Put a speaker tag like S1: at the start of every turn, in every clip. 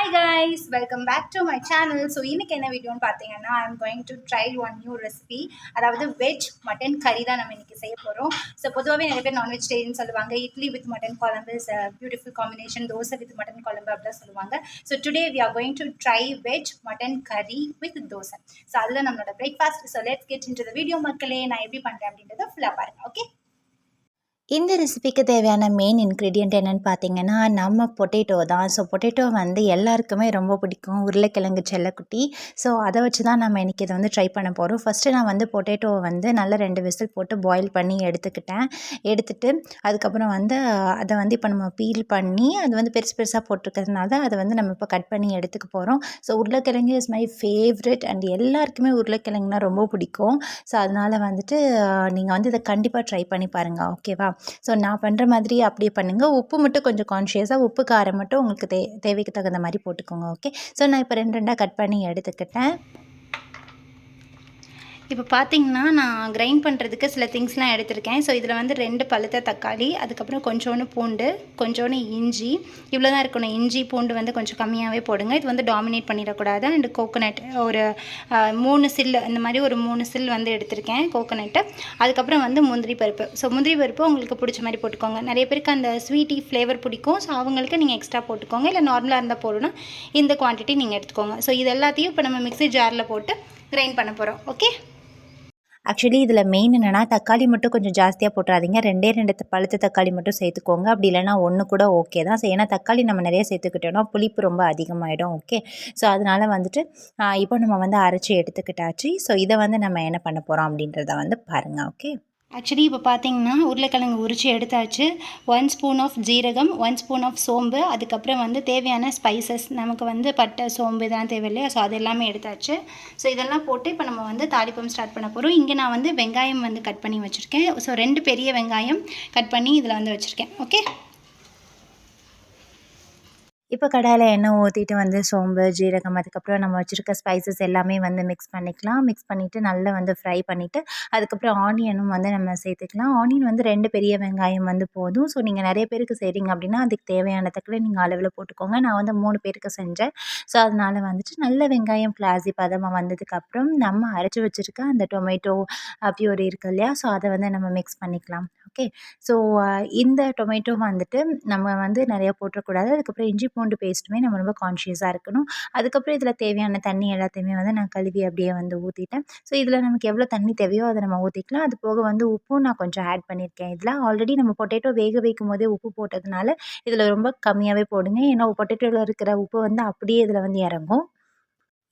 S1: Hi guys, welcome back to my channel. So இன்னைக்கு என்ன வீடியோன்னு பார்த்தீங்கன்னா I am going to try one new recipe. அதாவது veg mutton கறி தான் நம்ம இன்னைக்கு செய்ய போகிறோம். ஸோ பொதுவாகவே நிறைய பேர் நான் வெஜிடேரியன் சொல்லுவாங்க. இட்லி வித் மட்டன் குழம்பு is beautiful combination. Dosa with mutton குழம்பு அப்படிலாம் சொல்லுவாங்க. So today we are going to try veg mutton கறி வித் தோசை. ஸோ அதுதான் நம்மளோட breakfast. So let's get into the video மக்களே. நான் எப்படி பண்ணுறேன் அப்படின்றத ஃபுல்லாக பாருங்க. ஓகே,
S2: இந்த ரெசிபிக்கு தேவையான மெயின் இன்க்ரீடியன்ட் என்னென்னு பார்த்தீங்கன்னா நம்ம பொட்டேட்டோ தான். ஸோ பொட்டேட்டோ வந்து எல்லாருக்குமே ரொம்ப பிடிக்கும், உருளைக்கிழங்கு செல்லக்குட்டி. ஸோ அதை வச்சு தான் நம்ம இன்றைக்கி இதை வந்து ட்ரை பண்ண போகிறோம். ஃபஸ்ட்டு நான் வந்து பொட்டேட்டோவை வந்து நல்லா 2 விசில் போட்டு பாயில் பண்ணி எடுத்துட்டு அதுக்கப்புறம் வந்து அதை வந்து இப்போ நம்ம பீல் பண்ணி அது வந்து பெருசு பெருசாக போட்டிருக்கிறதுனால அதை வந்து நம்ம இப்போ கட் பண்ணி எடுத்துக்க போகிறோம். ஸோ உருளைக்கிழங்கு இஸ் மை ஃபேவரட் அண்ட் எல்லாருக்குமே உருளைக்கிழங்குனா ரொம்ப பிடிக்கும். ஸோ அதனால் வந்துட்டு நீங்கள் வந்து இதை கண்டிப்பாக ட்ரை பண்ணி பாருங்கள், ஓகேவா? ஸோ நான் பண்ணுற மாதிரி அப்படியே பண்ணுங்கள். உப்பு மட்டும் கொஞ்சம் கான்ஷியஸாக உப்பு காரம் மட்டும் உங்களுக்கு தேவைக்கு தகுந்த மாதிரி போட்டுக்கோங்க. ஓகே, ஸோ நான் இப்போ 2 கட் பண்ணி எடுத்துக்கிட்டேன்.
S1: இப்போ பார்த்தீங்கன்னா நான் கிரைண்ட் பண்ணுறதுக்கு சில திங்ஸ்லாம் எடுத்திருக்கேன். ஸோ இதில் வந்து 2 பழுத்த தக்காளி, அதுக்கப்புறம் கொஞ்சோண்டு பூண்டு, கொஞ்சோண்டு இஞ்சி, இவ்வளோ தான் இருக்கணும். இஞ்சி பூண்டு வந்து கொஞ்சம் கம்மியாகவே போடுங்க. இது வந்து டாமினேட் பண்ணிடக்கூடாது. அண்டு கோகோனட் ஒரு 3 சில்லு, இந்த மாதிரி ஒரு 3 சில் வந்து எடுத்திருக்கேன் கோகோனட்டு. அதுக்கப்புறம் வந்து முந்திரி பருப்பு. ஸோ முந்திரி பருப்பு உங்களுக்கு பிடிச்ச மாதிரி போட்டுக்கோங்க. நிறைய பேருக்கு அந்த ஸ்வீட்டி ஃப்ளேவர் பிடிக்கும். ஸோ அவங்களுக்கு நீங்கள் எக்ஸ்ட்ரா போட்டுக்கோங்க. இல்லை நார்மலாக இருந்தால் போடணும், இந்த குவான்டிட்டி நீங்கள் எடுத்துக்கோங்க. ஸோ இது எல்லாத்தையும் இப்போ நம்ம மிக்ஸி ஜாரில் போட்டு கிரைண்ட் பண்ண போகிறோம். ஓகே,
S2: ஆக்சுவலி இதில் மெயின் என்னென்னா தக்காளி மட்டும் கொஞ்சம் ஜாஸ்தியாக போட்டுறாதீங்க. 2 பழுத்த தக்காளி மட்டும் சேர்த்துக்கோங்க. அப்படி இல்லைனா 1 கூட ஓகே தான். ஸோ ஏன்னா தக்காளி நம்ம நிறைய சேர்த்துக்கிட்டோன்னா புளிப்பு ரொம்ப அதிகமாகிடும். ஓகே, ஸோ அதனால் வந்துட்டு இப்போ நம்ம வந்து அரைச்சி எடுத்துக்கிட்டாச்சு. ஸோ இதை வந்து நம்ம என்ன பண்ண போகிறோம் அப்படின்றத வந்து பாருங்கள். ஓகே,
S1: ஆக்சுவலி இப்போ பார்த்தீங்கன்னா உருளைக்கிழங்கு உரித்து எடுத்தாச்சு. 1 ஸ்பூன் ஆஃப் ஜீரகம், 1 ஸ்பூன் ஆஃப் சோம்பு, அதுக்கப்புறம் வந்து தேவையான ஸ்பைசஸ் நமக்கு வந்து பட்டை சோம்பு இதெல்லாம் தேவை இல்லையா? ஸோ அது எல்லாமே எடுத்தாச்சு. ஸோ இதெல்லாம் போட்டு இப்போ நம்ம வந்து தாளிப்பம் ஸ்டார்ட் பண்ண போகிறோம். இங்கே நான் வந்து வெங்காயம் வந்து கட் பண்ணி வச்சுருக்கேன். ஸோ 2 பெரிய வெங்காயம் கட் பண்ணி இதில் வந்து வச்சுருக்கேன். ஓகே,
S2: இப்போ கடாயில் எண்ணெய் ஊற்றிட்டு வந்து சோம்பு, ஜீரகம், அதுக்கப்புறம் நம்ம வச்சுருக்க ஸ்பைசஸ் எல்லாமே வந்து மிக்ஸ் பண்ணிக்கலாம். மிக்ஸ் பண்ணிவிட்டு நல்லா வந்து ஃப்ரை பண்ணிவிட்டு அதுக்கப்புறம் ஆனியனும் வந்து நம்ம சேர்த்துக்கலாம். ஆனியன் வந்து 2 பெரிய வெங்காயம் வந்து போதும். ஸோ நீங்கள் நிறைய பேருக்கு செய்கிறீங்க அப்படின்னா அதுக்கு தேவையான தக்கலை நீங்கள் அளவில் போட்டுக்கோங்க. நான் வந்து 3 பேருக்கு செஞ்சேன். ஸோ அதனால் வந்துட்டு நல்ல வெங்காயம் கிளாஸி பதமாக வந்ததுக்கப்புறம் நம்ம அரைச்சி வச்சுருக்க அந்த டொமேட்டோ பியூரி இருக்குது இல்லையா? ஸோ அதை வந்து நம்ம மிக்ஸ் பண்ணிக்கலாம். ஓகே, ஸோ இந்த டொமேட்டோ வந்துட்டு நம்ம வந்து நிறையா போட்டுறக்கூடாது. அதுக்கப்புறம் இஞ்சி பூண்டு பேஸ்ட்டுமே நம்ம ரொம்ப கான்ஷியஸாக இருக்கணும். அதுக்கப்புறம் இதில் தேவையான தண்ணி எல்லாத்தையுமே வந்து நான் கழுவி அப்படியே வந்து ஊற்றிட்டேன். ஸோ இதில் நமக்கு எவ்வளோ தண்ணி தேவையோ அதை நம்ம ஊற்றிக்கலாம். அது போக வந்து உப்பும் நான் கொஞ்சம் ஆட் பண்ணியிருக்கேன். இதில் ஆல்ரெடி நம்ம பொட்டேட்டோ வேக வைக்கும் போதே உப்பு போட்டதுனால இதில் ரொம்ப கம்மியாகவே போடுங்க. ஏன்னா பொட்டேட்டோவில் இருக்கிற உப்பு வந்து அப்படியே இதில் வந்து இறங்கும்.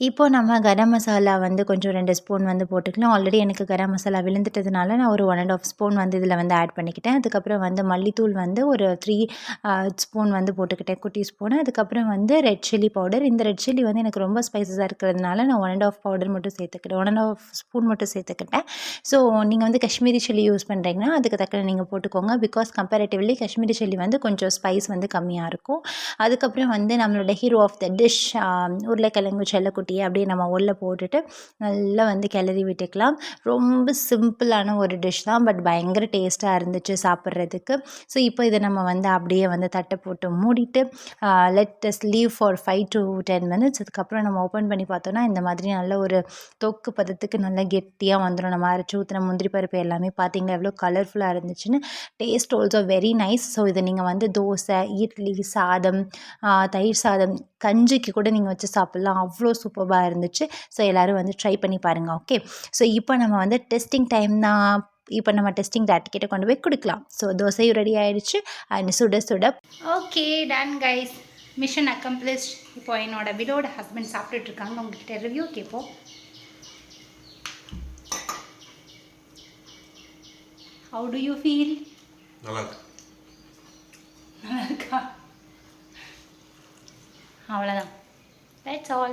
S2: இப்போ நம்ம கரம் மசாலா வந்து கொஞ்சம் 2 ஸ்பூன் வந்து போட்டுக்கலாம். ஆல்ரெடி எனக்கு கரம் மசாலா விழுந்துட்டதுனால நான் ஒரு 1 1/2 ஸ்பூன் வந்து இதில் வந்து ஆட் பண்ணிக்கிட்டேன். அதுக்கப்புறம் வந்து மல்லித்தூள் வந்து ஒரு 3 ஸ்பூன் வந்து போட்டுக்கிட்டேன், குட்டி ஸ்பூனு. அதுக்கப்புறம் வந்து ரெட் சில்லி பவுடர். இந்த ரெட் சில்லி வந்து எனக்கு ரொம்ப ஸ்பைசஸாக இருக்கிறதுனால நான் 1 1/2 பவுடர் மட்டும் சேர்த்துக்கிட்டேன், 1 1/2 ஸ்பூன் மட்டும் சேர்த்துக்கிட்டேன். ஸோ நீங்கள் வந்து காஷ்மீரி சில்லி யூஸ் பண்ணுறீங்கன்னா அதுக்கு தக்க நீங்கள் போட்டுக்கோங்க. பிகாஸ் கம்பேரேட்டிவ்லி காஷ்மீரி சில்லி வந்து கொஞ்சம் ஸ்பைஸ் வந்து கம்மியாக இருக்கும். அதுக்கப்புறம் வந்து நம்மளோட ஹீரோ ஆஃப் த டிஷ் உருளைக்கிழங்கு செல்லக்குட்டி அப்படியே நம்ம உள்ள போட்டுட்டு நல்லா வந்து கிளறி விட்டுக்கலாம். ரொம்ப சிம்பிளான ஒரு டிஷ் தான், பட் பயங்கர டேஸ்ட்டாக இருந்துச்சு சாப்பிட்றதுக்கு. ஸோ இப்போ இதை நம்ம வந்து அப்படியே வந்து தட்டை போட்டு மூடிட்டு let us leave for 5 to 10 minutes. அதுக்கப்புறம் நம்ம ஓப்பன் பண்ணி பார்த்தோன்னா இந்த மாதிரி நல்ல ஒரு தொக்கு பதத்துக்கு நல்லா கெட்டியாக வந்துடும். நம்ம அரைச்சி ஊற்றின முந்திரி பருப்பு எல்லாமே பார்த்தீங்கன்னா எவ்வளோ கலர்ஃபுல்லாக இருந்துச்சுன்னு. Taste also very nice. So இதை நீங்கள் வந்து தோசை, இட்லி, சாதம், தயிர் சாதம், கஞ்சிக்கு கூட நீங்கள் வச்சு சாப்பிட்லாம். அவ்வளோ சூப்பராக இருந்துச்சு. ஸோ எல்லோரும் வந்து ட்ரை பண்ணி பாருங்கள். ஓகே, ஸோ இப்போ நம்ம வந்து டெஸ்டிங் டைம் தான். இப்போ நம்ம டெஸ்டிங் டாட்டிக்கிட்ட கொண்டு போய் கொடுக்கலாம். ஸோ தோசையும் ரெடி ஆகிடுச்சு அண்ட் சுட சுட.
S1: Okay, done guys, mission accomplished. இப்போ என்னோட விடோட ஹஸ்பண்ட் சாப்பிட்டுட்டு இருக்காங்க. உங்ககிட்ட ரிவ்யூ கேட்போம். How do you feel? நல்லா இருக்கா? அவ்வளோதான். That's all.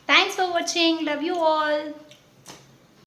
S1: Thanks for watching. Love you all.